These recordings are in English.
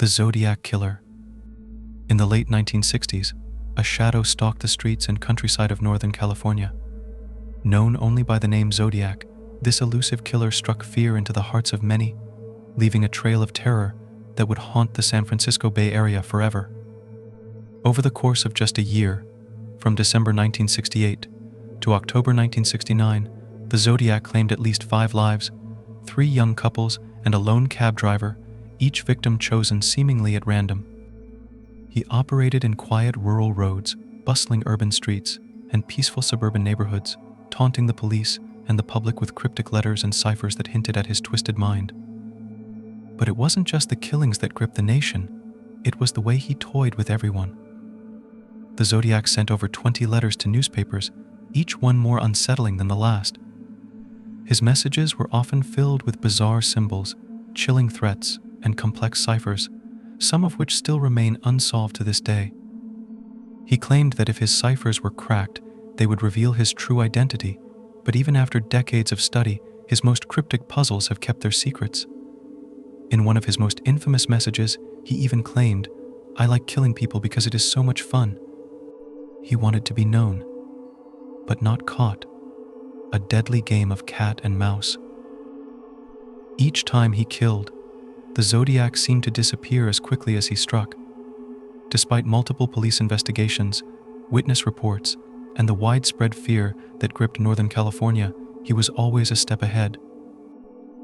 The Zodiac Killer. In the late 1960s, a shadow stalked the streets and countryside of Northern California. Known only by the name Zodiac, this elusive killer struck fear into the hearts of many, leaving a trail of terror that would haunt the San Francisco Bay Area forever. Over the course of just a year, from December 1968 to October 1969, the Zodiac claimed at least 5 lives, 3 young couples and a lone cab driver, each victim chosen seemingly at random. He operated in quiet rural roads, bustling urban streets, and peaceful suburban neighborhoods, taunting the police and the public with cryptic letters and ciphers that hinted at his twisted mind. But it wasn't just the killings that gripped the nation, it was the way he toyed with everyone. The Zodiac sent over 20 letters to newspapers, each one more unsettling than the last. His messages were often filled with bizarre symbols, chilling threats, and complex ciphers, some of which still remain unsolved to this day. He claimed that if his ciphers were cracked, they would reveal his true identity, but even after decades of study, his most cryptic puzzles have kept their secrets. In one of his most infamous messages, he even claimed, "I like killing people because it is so much fun." He wanted to be known, but not caught. A deadly game of cat and mouse. Each time he killed, the Zodiac seemed to disappear as quickly as he struck. Despite multiple police investigations, witness reports, and the widespread fear that gripped Northern California, he was always a step ahead.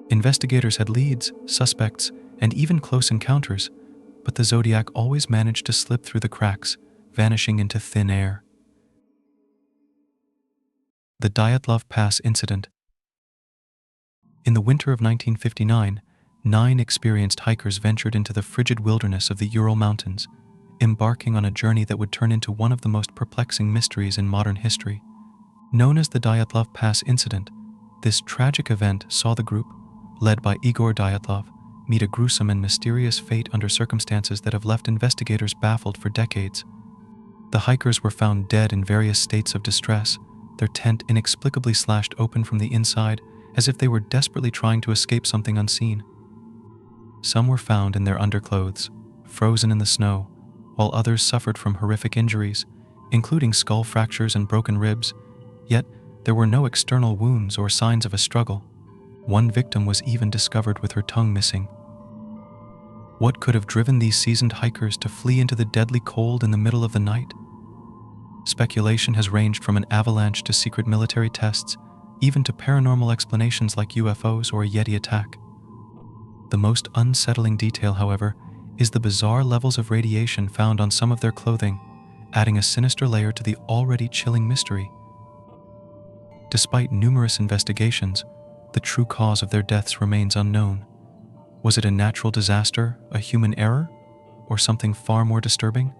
Investigators had leads, suspects, and even close encounters, but the Zodiac always managed to slip through the cracks, vanishing into thin air. The Dyatlov Pass Incident. In the winter of 1959, 9 experienced hikers ventured into the frigid wilderness of the Ural Mountains, embarking on a journey that would turn into one of the most perplexing mysteries in modern history. Known as the Dyatlov Pass Incident, this tragic event saw the group, led by Igor Dyatlov, meet a gruesome and mysterious fate under circumstances that have left investigators baffled for decades. The hikers were found dead in various states of distress, their tent inexplicably slashed open from the inside, as if they were desperately trying to escape something unseen. Some were found in their underclothes, frozen in the snow, while others suffered from horrific injuries, including skull fractures and broken ribs, yet there were no external wounds or signs of a struggle. One victim was even discovered with her tongue missing. What could have driven these seasoned hikers to flee into the deadly cold in the middle of the night? Speculation has ranged from an avalanche to secret military tests, even to paranormal explanations like UFOs or a Yeti attack. The most unsettling detail, however, is the bizarre levels of radiation found on some of their clothing, adding a sinister layer to the already chilling mystery. Despite numerous investigations, the true cause of their deaths remains unknown. Was it a natural disaster, a human error, or something far more disturbing?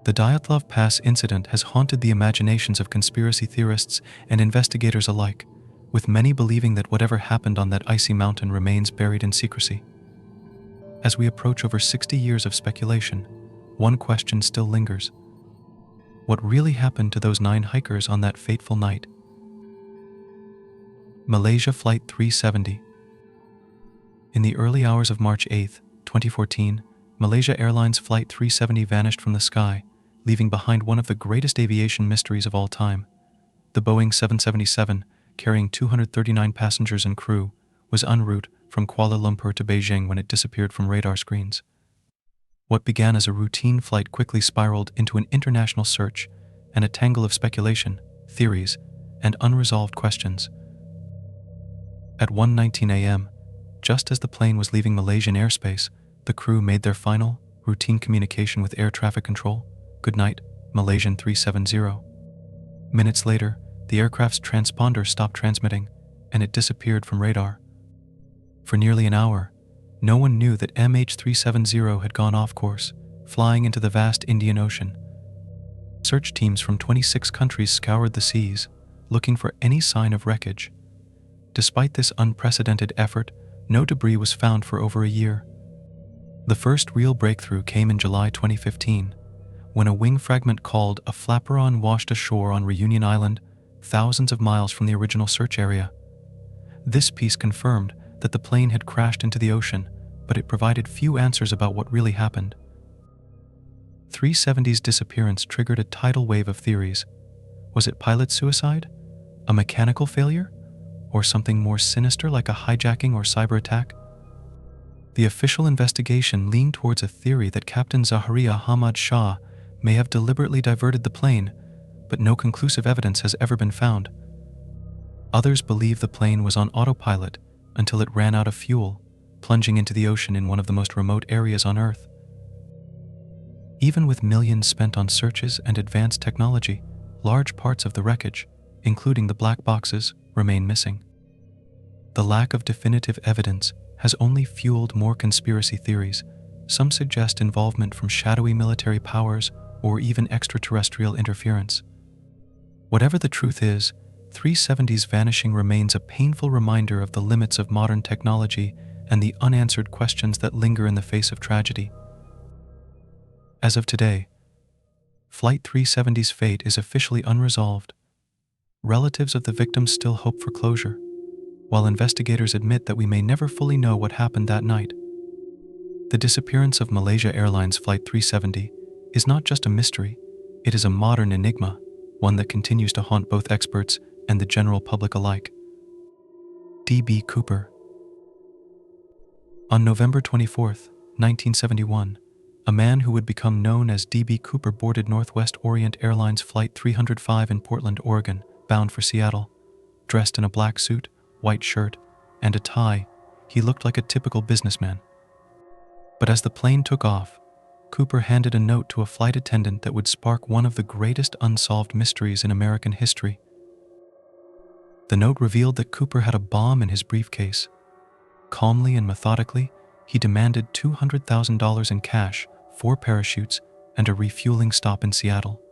The Dyatlov Pass incident has haunted the imaginations of conspiracy theorists and investigators alike, with many believing that whatever happened on that icy mountain remains buried in secrecy. As we approach over 60 years of speculation, one question still lingers. What really happened to those 9 hikers on that fateful night? Malaysia Flight 370. In the early hours of March 8, 2014, Malaysia Airlines Flight 370 vanished from the sky, leaving behind one of the greatest aviation mysteries of all time. The Boeing 777, carrying 239 passengers and crew, was en route from Kuala Lumpur to Beijing when it disappeared from radar screens. What began as a routine flight quickly spiraled into an international search and a tangle of speculation, theories, and unresolved questions. At 1:19 a.m., just as the plane was leaving Malaysian airspace, the crew made their final, routine communication with air traffic control. "Good night, Malaysian 370. Minutes later, the aircraft's transponder stopped transmitting, and it disappeared from radar. For nearly an hour, no one knew that MH370 had gone off course, flying into the vast Indian Ocean. Search teams from 26 countries scoured the seas, looking for any sign of wreckage. Despite this unprecedented effort, no debris was found for over a year. The first real breakthrough came in July 2015, when a wing fragment called a flaperon washed ashore on Reunion Island, thousands of miles from the original search area. This piece confirmed that the plane had crashed into the ocean, but it provided few answers about what really happened. 370's disappearance triggered a tidal wave of theories. Was it pilot suicide? A mechanical failure? Or something more sinister like a hijacking or cyber attack? The official investigation leaned towards a theory that Captain Zaharia Hamad Shah may have deliberately diverted the plane, but no conclusive evidence has ever been found. Others believe the plane was on autopilot until it ran out of fuel, plunging into the ocean in one of the most remote areas on Earth. Even with millions spent on searches and advanced technology, large parts of the wreckage, including the black boxes, remain missing. The lack of definitive evidence has only fueled more conspiracy theories. Some suggest involvement from shadowy military powers or even extraterrestrial interference. Whatever the truth is, 370's vanishing remains a painful reminder of the limits of modern technology and the unanswered questions that linger in the face of tragedy. As of today, Flight 370's fate is officially unresolved. Relatives of the victims still hope for closure, while investigators admit that we may never fully know what happened that night. The disappearance of Malaysia Airlines Flight 370 is not just a mystery, it is a modern enigma, one that continues to haunt both experts and the general public alike. D.B. Cooper. On November 24, 1971, a man who would become known as D.B. Cooper boarded Northwest Orient Airlines Flight 305 in Portland, Oregon, bound for Seattle. Dressed in a black suit, white shirt, and a tie, he looked like a typical businessman. But as the plane took off, Cooper handed a note to a flight attendant that would spark one of the greatest unsolved mysteries in American history. The note revealed that Cooper had a bomb in his briefcase. Calmly and methodically, he demanded $200,000 in cash, 4 parachutes, and a refueling stop in Seattle.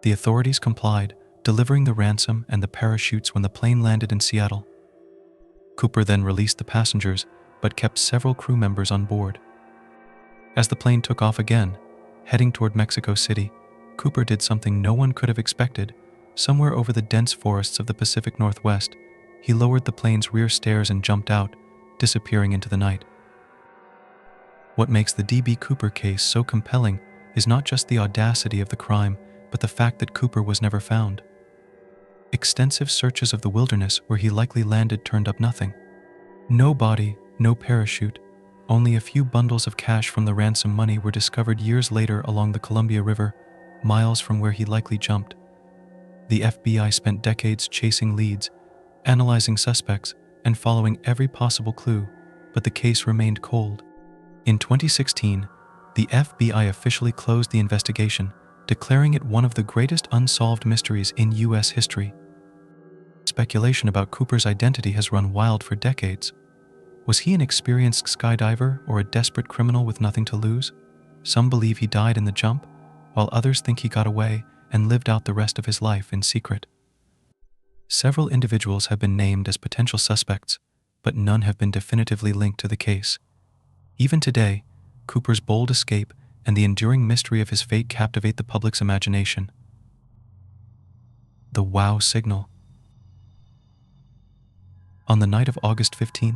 The authorities complied, delivering the ransom and the parachutes when the plane landed in Seattle. Cooper then released the passengers, but kept several crew members on board. As the plane took off again, heading toward Mexico City, Cooper did something no one could have expected. Somewhere over the dense forests of the Pacific Northwest, he lowered the plane's rear stairs and jumped out, disappearing into the night. What makes the D.B. Cooper case so compelling is not just the audacity of the crime, but the fact that Cooper was never found. Extensive searches of the wilderness where he likely landed turned up nothing. No body, no parachute, only a few bundles of cash from the ransom money were discovered years later along the Columbia River, miles from where he likely jumped. The FBI spent decades chasing leads, analyzing suspects, and following every possible clue, but the case remained cold. In 2016, the FBI officially closed the investigation, declaring it one of the greatest unsolved mysteries in U.S. history. Speculation about Cooper's identity has run wild for decades. Was he an experienced skydiver or a desperate criminal with nothing to lose? Some believe he died in the jump, while others think he got away and lived out the rest of his life in secret. Several individuals have been named as potential suspects, but none have been definitively linked to the case. Even today, Cooper's bold escape and the enduring mystery of his fate captivate the public's imagination. The wow signal. On the night of August 15,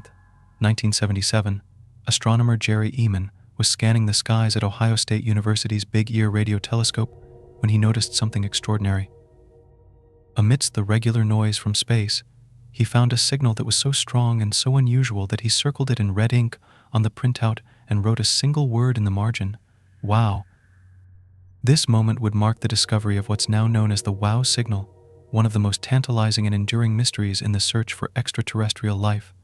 1977, astronomer Jerry Eman was scanning the skies at Ohio State University's Big Ear radio telescope when he noticed something extraordinary. Amidst the regular noise from space, he found a signal that was so strong and so unusual that he circled it in red ink on the printout and wrote a single word in the margin: "Wow." This moment would mark the discovery of what's now known as the wow signal, one of the most tantalizing and enduring mysteries in the search for extraterrestrial life.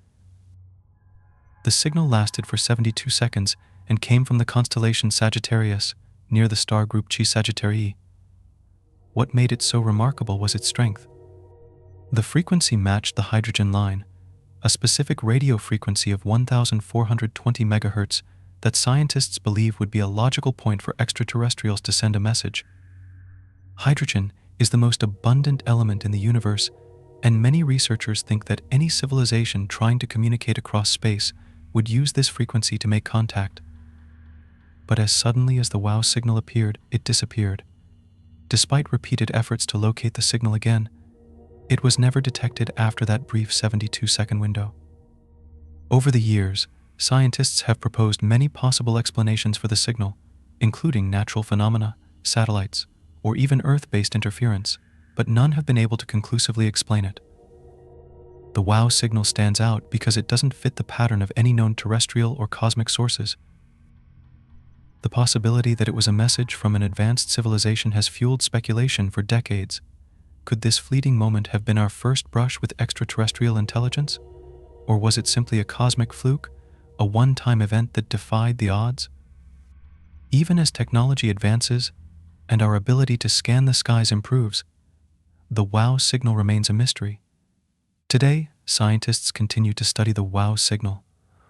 The signal lasted for 72 seconds and came from the constellation Sagittarius, near the star group Chi Sagittarii. What made it so remarkable was its strength. The frequency matched the hydrogen line, a specific radio frequency of 1,420 megahertz that scientists believe would be a logical point for extraterrestrials to send a message. Hydrogen is the most abundant element in the universe, and many researchers think that any civilization trying to communicate across space would use this frequency to make contact. But as suddenly as the wow signal appeared, it disappeared. Despite repeated efforts to locate the signal again, it was never detected after that brief 72-second window. Over the years, Scientists have proposed many possible explanations for the signal, including natural phenomena, satellites, or even Earth-based interference, but none have been able to conclusively explain it. The WOW signal stands out because it doesn't fit the pattern of any known terrestrial or cosmic sources. The possibility that it was a message from an advanced civilization has fueled speculation for decades. Could this fleeting moment have been our first brush with extraterrestrial intelligence? Or was it simply a cosmic fluke, a one-time event that defied the odds? Even as technology advances and our ability to scan the skies improves, the WOW signal remains a mystery. Today, scientists continue to study the WOW signal,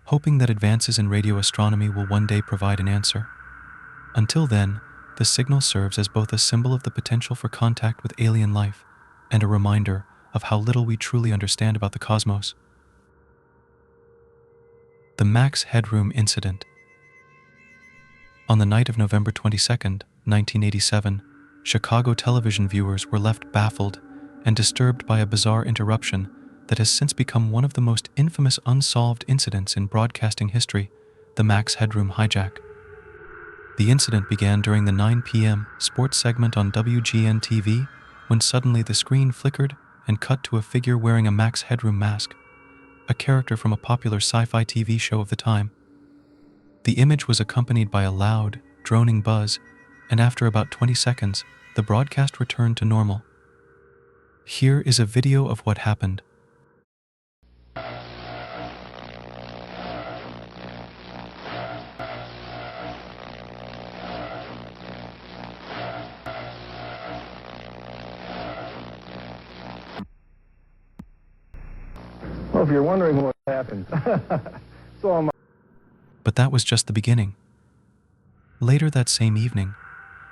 hoping that advances in radio astronomy will one day provide an answer. Until then, the signal serves as both a symbol of the potential for contact with alien life and a reminder of how little we truly understand about the cosmos. The Max Headroom Incident. On the night of November 22, 1987, Chicago television viewers were left baffled and disturbed by a bizarre interruption that has since become one of the most infamous unsolved incidents in broadcasting history, the Max Headroom Hijack. The incident began during the 9 p.m. sports segment on WGN-TV when suddenly the screen flickered and cut to a figure wearing a Max Headroom mask, a character from a popular sci-fi TV show of the time. The image was accompanied by a loud, droning buzz, and after about 20 seconds, the broadcast returned to normal. Here is a video of what happened. Well, if you're wondering what happened, so am I. But that was just the beginning. Later that same evening,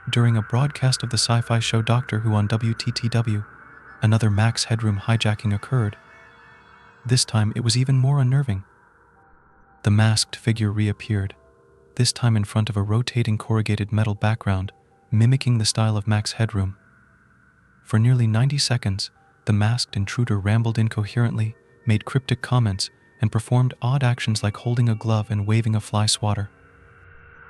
during a broadcast of the sci-fi show Doctor Who on WTTW, another Max Headroom hijacking occurred. This time it was even more unnerving. The masked figure reappeared, this time in front of a rotating corrugated metal background, mimicking the style of Max Headroom. For nearly 90 seconds, the masked intruder rambled incoherently, made cryptic comments, and performed odd actions like holding a glove and waving a fly swatter.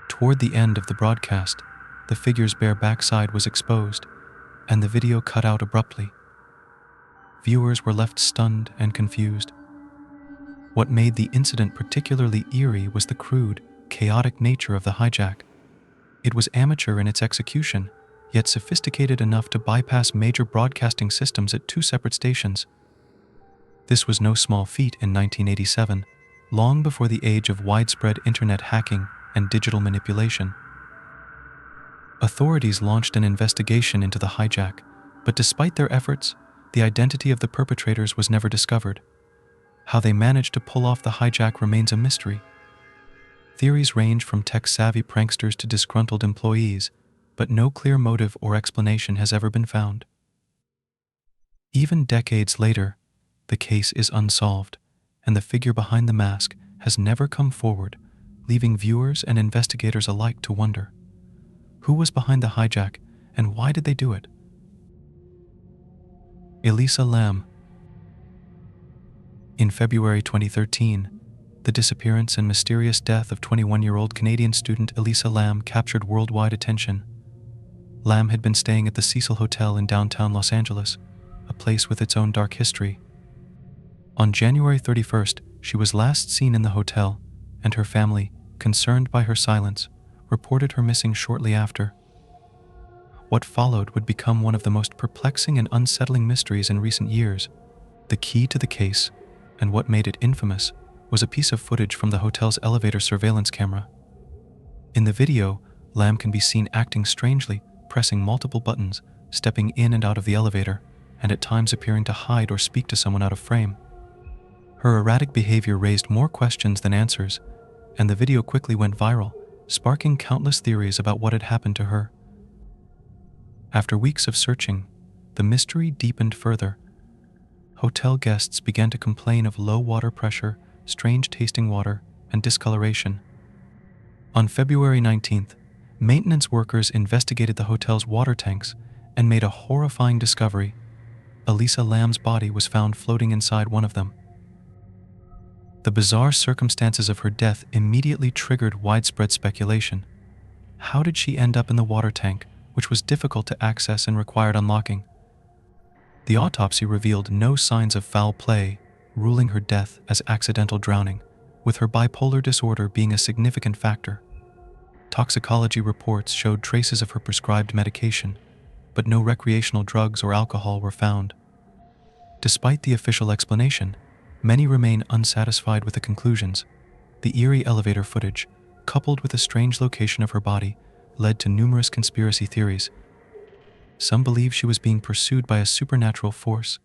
Toward the end of the broadcast, the figure's bare backside was exposed, and the video cut out abruptly. Viewers were left stunned and confused. What made the incident particularly eerie was the crude, chaotic nature of the hijack. It was amateur in its execution, yet sophisticated enough to bypass major broadcasting systems at two separate stations. This was no small feat in 1987, long before the age of widespread internet hacking and digital manipulation. Authorities launched an investigation into the hijack, but despite their efforts, the identity of the perpetrators was never discovered. How they managed to pull off the hijack remains a mystery. Theories range from tech-savvy pranksters to disgruntled employees, but no clear motive or explanation has ever been found. Even decades later, the case is unsolved, and the figure behind the mask has never come forward, leaving viewers and investigators alike to wonder. Who was behind the hijack, and why did they do it? Elisa Lam. In February 2013, the disappearance and mysterious death of 21-year-old Canadian student Elisa Lam captured worldwide attention. Lam had been staying at the Cecil Hotel in downtown Los Angeles, a place with its own dark history. On January 31st, she was last seen in the hotel, and her family, concerned by her silence, reported her missing shortly after. What followed would become one of the most perplexing and unsettling mysteries in recent years. The key to the case, and what made it infamous, was a piece of footage from the hotel's elevator surveillance camera. In the video, Lam can be seen acting strangely, pressing multiple buttons, stepping in and out of the elevator, and at times appearing to hide or speak to someone out of frame. Her erratic behavior raised more questions than answers, and the video quickly went viral, sparking countless theories about what had happened to her. After weeks of searching, the mystery deepened further. Hotel guests began to complain of low water pressure, strange tasting water, and discoloration. On February 19th, maintenance workers investigated the hotel's water tanks and made a horrifying discovery. Elisa Lam's body was found floating inside one of them. The bizarre circumstances of her death immediately triggered widespread speculation. How did she end up in the water tank, which was difficult to access and required unlocking? The autopsy revealed no signs of foul play, ruling her death as accidental drowning, with her bipolar disorder being a significant factor. Toxicology reports showed traces of her prescribed medication, but no recreational drugs or alcohol were found. Despite the official explanation, many remain unsatisfied with the conclusions. The eerie elevator footage, coupled with the strange location of her body, led to numerous conspiracy theories. Some believe she was being pursued by a supernatural force,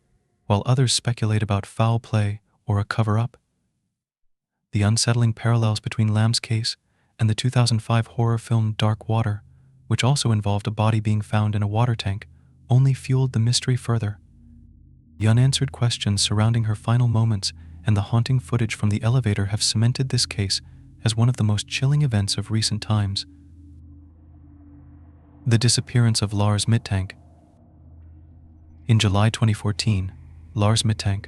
while others speculate about foul play or a cover-up. The unsettling parallels between Lam's case and the 2005 horror film Dark Water, which also involved a body being found in a water tank, only fueled the mystery further. The unanswered questions surrounding her final moments and the haunting footage from the elevator have cemented this case as one of the most chilling events of recent times. The disappearance of Lars Mittank. In July 2014, Lars Mittank,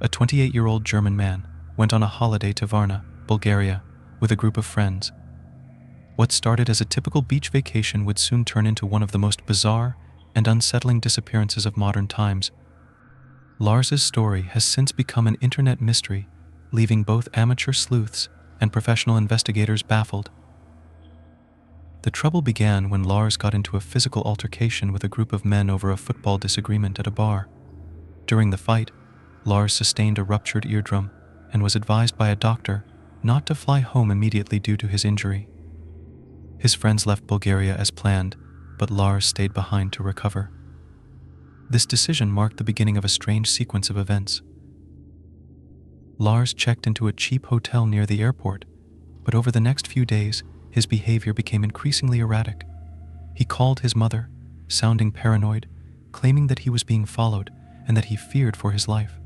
a 28-year-old German man, went on a holiday to Varna, Bulgaria, with a group of friends. What started as a typical beach vacation would soon turn into one of the most bizarre and unsettling disappearances of modern times. Lars's story has since become an internet mystery, leaving both amateur sleuths and professional investigators baffled. The trouble began when Lars got into a physical altercation with a group of men over a football disagreement at a bar. During the fight, Lars sustained a ruptured eardrum and was advised by a doctor not to fly home immediately due to his injury. His friends left Bulgaria as planned, but Lars stayed behind to recover. This decision marked the beginning of a strange sequence of events. Lars checked into a cheap hotel near the airport, but over the next few days, his behavior became increasingly erratic. He called his mother, sounding paranoid, claiming that he was being followed and that he feared for his life.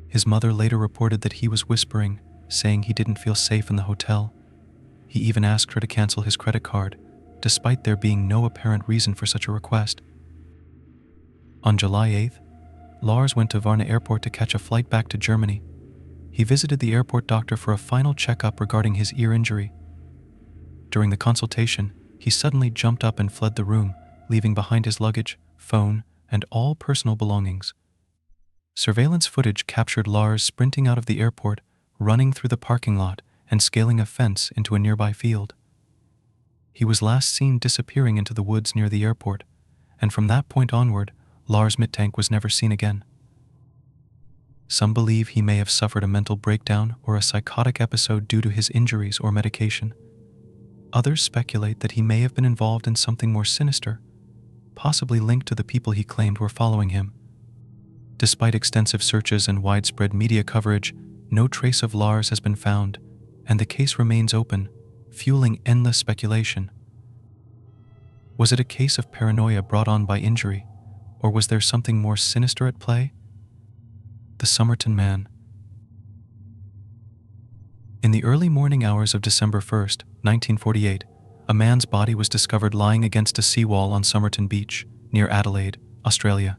His mother later reported that he was whispering, saying he didn't feel safe in the hotel. He even asked her to cancel his credit card, despite there being no apparent reason for such a request. On July 8th, Lars went to Varna Airport to catch a flight back to Germany. He visited the airport doctor for a final checkup regarding his ear injury. During the consultation, he suddenly jumped up and fled the room, leaving behind his luggage, phone, and all personal belongings. Surveillance footage captured Lars sprinting out of the airport, running through the parking lot, and scaling a fence into a nearby field. He was last seen disappearing into the woods near the airport, and from that point onward, Lars Mittank was never seen again. Some believe he may have suffered a mental breakdown or a psychotic episode due to his injuries or medication. Others speculate that he may have been involved in something more sinister, possibly linked to the people he claimed were following him. Despite extensive searches and widespread media coverage, no trace of Lars has been found, and the case remains open, fueling endless speculation. Was it a case of paranoia brought on by injury, or was there something more sinister at play? The Somerton Man. In the early morning hours of December 1st, 1948, a man's body was discovered lying against a seawall on Somerton Beach, near Adelaide, Australia.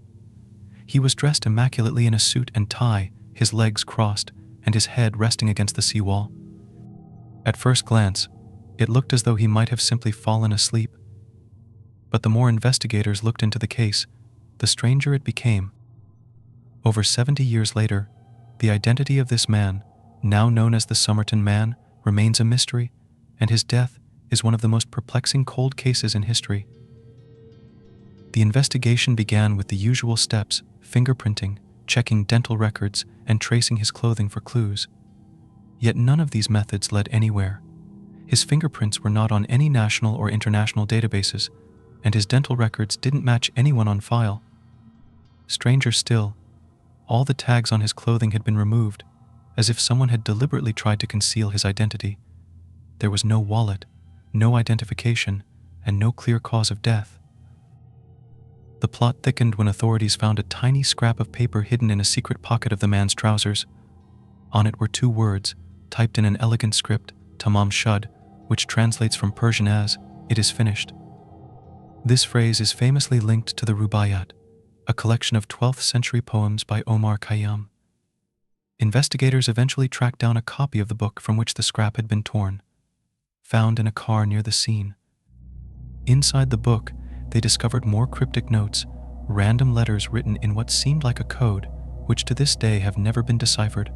He was dressed immaculately in a suit and tie, his legs crossed, and his head resting against the seawall. At first glance, it looked as though he might have simply fallen asleep. But the more investigators looked into the case, the stranger it became. Over 70 years later, the identity of this man, now known as the Somerton Man, remains a mystery, and his death is one of the most perplexing cold cases in history. The investigation began with the usual steps: fingerprinting, checking dental records, and tracing his clothing for clues. Yet none of these methods led anywhere. His fingerprints were not on any national or international databases, and his dental records didn't match anyone on file. Stranger still, all the tags on his clothing had been removed, as if someone had deliberately tried to conceal his identity. There was no wallet, no identification, and no clear cause of death. The plot thickened when authorities found a tiny scrap of paper hidden in a secret pocket of the man's trousers. On it were 2 words, typed in an elegant script, Tamam Shud, which translates from Persian as, "It is finished." This phrase is famously linked to the Rubaiyat, a collection of 12th century poems by Omar Khayyam. Investigators eventually tracked down a copy of the book from which the scrap had been torn, found in a car near the scene. Inside the book, they discovered more cryptic notes, random letters written in what seemed like a code, which to this day have never been deciphered.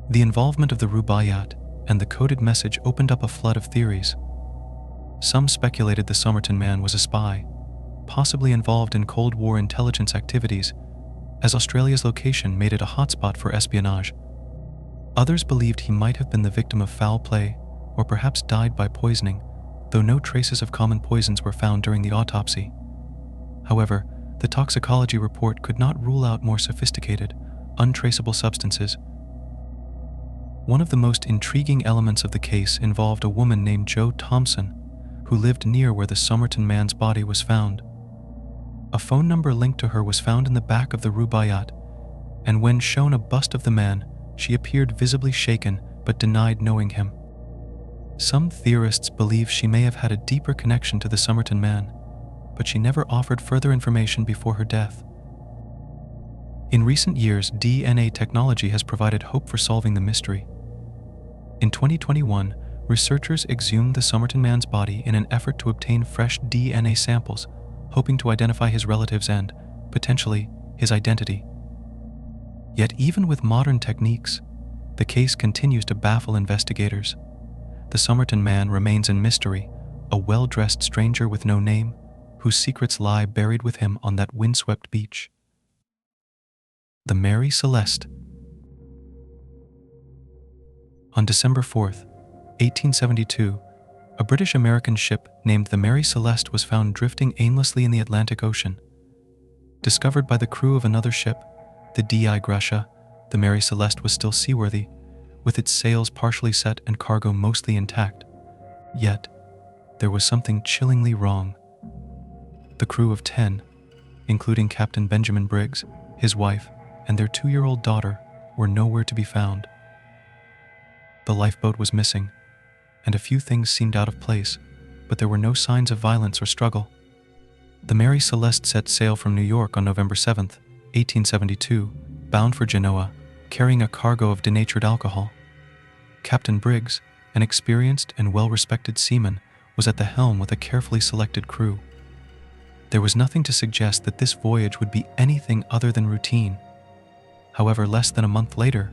The involvement of the Rubaiyat and the coded message opened up a flood of theories. Some speculated the Somerton Man was a spy, possibly involved in Cold War intelligence activities, as Australia's location made it a hotspot for espionage. Others believed he might have been the victim of foul play or perhaps died by poisoning, though no traces of common poisons were found during the autopsy. However, the toxicology report could not rule out more sophisticated, untraceable substances. One of the most intriguing elements of the case involved a woman named Jo Thompson, who lived near where the Somerton Man's body was found. A phone number linked to her was found in the back of the Rubaiyat, and when shown a bust of the man, she appeared visibly shaken but denied knowing him. Some theorists believe she may have had a deeper connection to the Somerton Man, but she never offered further information before her death. In recent years, DNA technology has provided hope for solving the mystery. In 2021, researchers exhumed the Somerton Man's body in an effort to obtain fresh DNA samples, hoping to identify his relatives and, potentially, his identity. Yet even with modern techniques, the case continues to baffle investigators. The Somerton Man remains in mystery, a well-dressed stranger with no name, whose secrets lie buried with him on that windswept beach. The Mary Celeste. On December 4th, 1872, a British-American ship named the Mary Celeste was found drifting aimlessly in the Atlantic Ocean. Discovered by the crew of another ship, the Dyatlov, the Mary Celeste was still seaworthy, with its sails partially set and cargo mostly intact. Yet, there was something chillingly wrong. The crew of 10, including Captain Benjamin Briggs, his wife, and their 2-year-old daughter, were nowhere to be found. The lifeboat was missing, and a few things seemed out of place, but there were no signs of violence or struggle. The Mary Celeste set sail from New York on November 7, 1872, bound for Genoa, carrying a cargo of denatured alcohol. Captain Briggs, an experienced and well-respected seaman, was at the helm with a carefully selected crew. There was nothing to suggest that this voyage would be anything other than routine. However, less than a month later,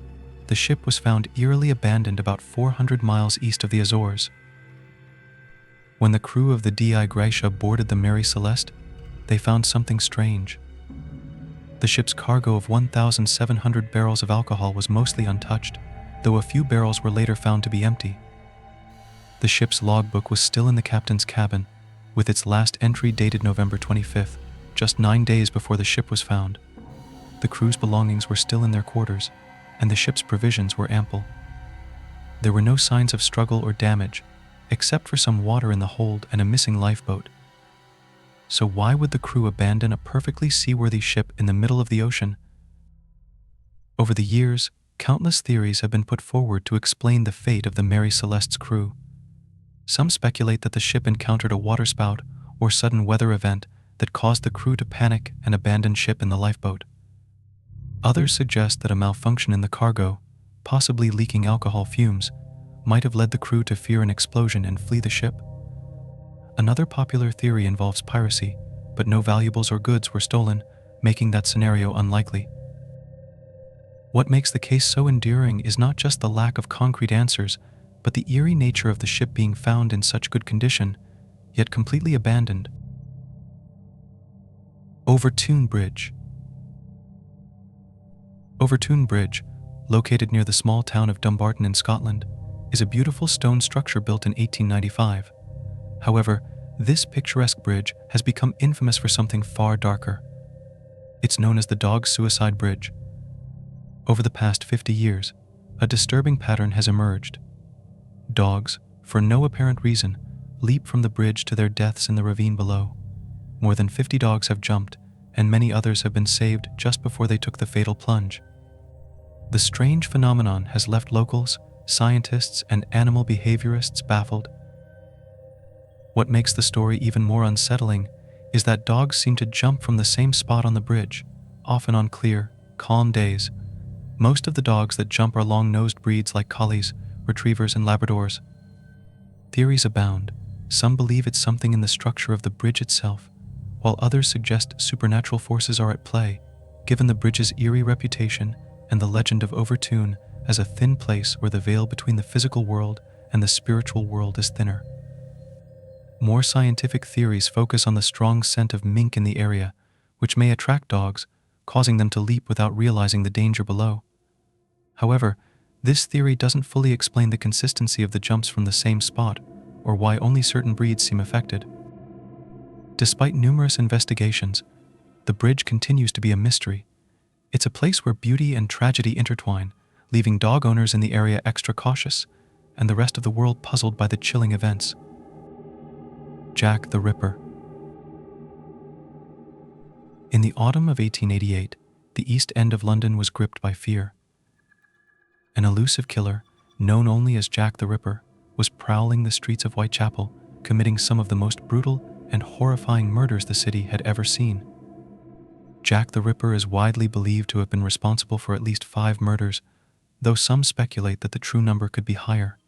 the ship was found eerily abandoned about 400 miles east of the Azores. When the crew of the Dyatlov boarded the Mary Celeste, they found something strange. The ship's cargo of 1,700 barrels of alcohol was mostly untouched, though a few barrels were later found to be empty. The ship's logbook was still in the captain's cabin, with its last entry dated November 25th, just 9 days before the ship was found. The crew's belongings were still in their quarters, and the ship's provisions were ample. There were no signs of struggle or damage, except for some water in the hold and a missing lifeboat. So why would the crew abandon a perfectly seaworthy ship in the middle of the ocean? Over the years, countless theories have been put forward to explain the fate of the Mary Celeste's crew. Some speculate that the ship encountered a waterspout or sudden weather event that caused the crew to panic and abandon ship in the lifeboat. Others suggest that a malfunction in the cargo, possibly leaking alcohol fumes, might have led the crew to fear an explosion and flee the ship. Another popular theory involves piracy, but no valuables or goods were stolen, making that scenario unlikely. What makes the case so enduring is not just the lack of concrete answers, but the eerie nature of the ship being found in such good condition, yet completely abandoned. Overtoun Bridge. Overtoun Bridge, located near the small town of Dumbarton in Scotland, is a beautiful stone structure built in 1895. However, this picturesque bridge has become infamous for something far darker. It's known as the Dog Suicide Bridge. Over the past 50 years, a disturbing pattern has emerged. Dogs, for no apparent reason, leap from the bridge to their deaths in the ravine below. More than 50 dogs have jumped, and many others have been saved just before they took the fatal plunge. The strange phenomenon has left locals, scientists, and animal behaviorists baffled. What makes the story even more unsettling is that dogs seem to jump from the same spot on the bridge, often on clear, calm days, Most of the dogs that jump are long-nosed breeds like collies, retrievers, and labradors. Theories abound. Some believe it's something in the structure of the bridge itself, while others suggest supernatural forces are at play, given the bridge's eerie reputation and the legend of Overtoun as a thin place where the veil between the physical world and the spiritual world is thinner. More scientific theories focus on the strong scent of mink in the area, which may attract dogs, causing them to leap without realizing the danger below. However, this theory doesn't fully explain the consistency of the jumps from the same spot, or why only certain breeds seem affected. Despite numerous investigations, the bridge continues to be a mystery. It's a place where beauty and tragedy intertwine, leaving dog owners in the area extra cautious, and the rest of the world puzzled by the chilling events. Jack the Ripper. In the autumn of 1888, the East End of London was gripped by fear. An elusive killer, known only as Jack the Ripper, was prowling the streets of Whitechapel, committing some of the most brutal and horrifying murders the city had ever seen. Jack the Ripper is widely believed to have been responsible for at least 5 murders, though some speculate that the true number could be higher.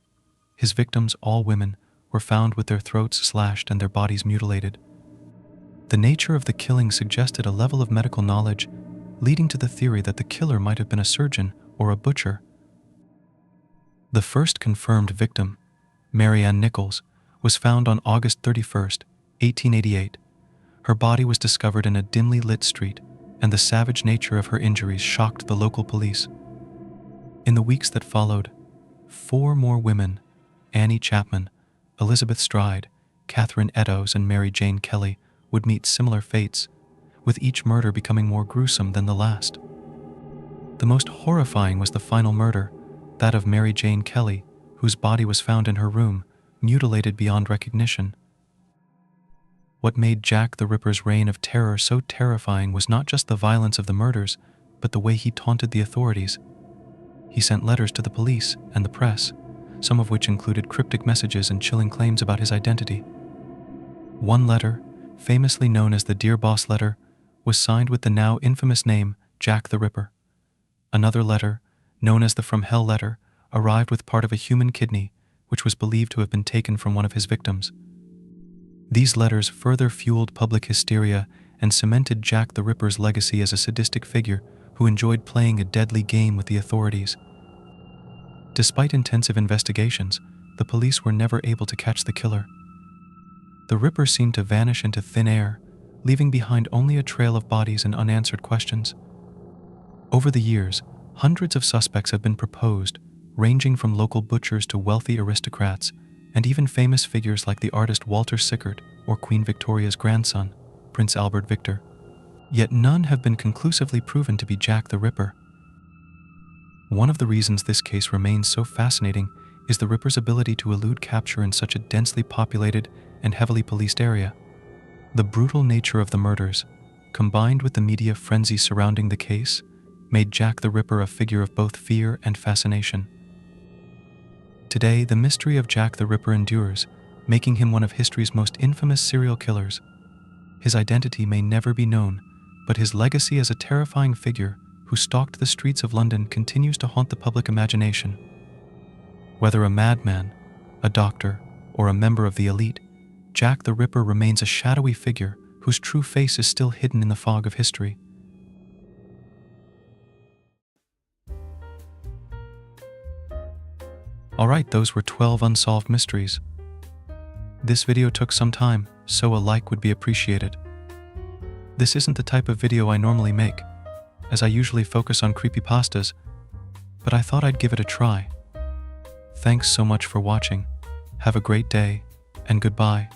His victims, all women, were found with their throats slashed and their bodies mutilated. The nature of the killing suggested a level of medical knowledge, leading to the theory that the killer might have been a surgeon or a butcher. The first confirmed victim, Mary Nichols, was found on August 31st, 1888. Her body was discovered in a dimly lit street, and the savage nature of her injuries shocked the local police. In the weeks that followed, 4 more women, Annie Chapman, Elizabeth Stride, Catherine Eddowes, and Mary Jane Kelly, would meet similar fates, with each murder becoming more gruesome than the last. The most horrifying was the final murder, that of Mary Jane Kelly, whose body was found in her room, mutilated beyond recognition. What made Jack the Ripper's reign of terror so terrifying was not just the violence of the murders, but the way he taunted the authorities. He sent letters to the police and the press, some of which included cryptic messages and chilling claims about his identity. One letter, famously known as the Dear Boss letter, was signed with the now infamous name Jack the Ripper. Another letter, known as the From Hell letter, arrived with part of a human kidney, which was believed to have been taken from one of his victims. These letters further fueled public hysteria and cemented Jack the Ripper's legacy as a sadistic figure who enjoyed playing a deadly game with the authorities. Despite intensive investigations, the police were never able to catch the killer. The Ripper seemed to vanish into thin air, leaving behind only a trail of bodies and unanswered questions. Over the years, hundreds of suspects have been proposed, ranging from local butchers to wealthy aristocrats, and even famous figures like the artist Walter Sickert or Queen Victoria's grandson, Prince Albert Victor. Yet none have been conclusively proven to be Jack the Ripper. One of the reasons this case remains so fascinating is the Ripper's ability to elude capture in such a densely populated and heavily policed area. The brutal nature of the murders, combined with the media frenzy surrounding the case, made Jack the Ripper a figure of both fear and fascination. Today, the mystery of Jack the Ripper endures, making him one of history's most infamous serial killers. His identity may never be known, but his legacy as a terrifying figure who stalked the streets of London continues to haunt the public imagination. Whether a madman, a doctor, or a member of the elite, Jack the Ripper remains a shadowy figure whose true face is still hidden in the fog of history. Alright, those were 12 unsolved mysteries. This video took some time, so a like would be appreciated. This isn't the type of video I normally make, as I usually focus on creepypastas, but I thought I'd give it a try. Thanks so much for watching. Have a great day, and goodbye.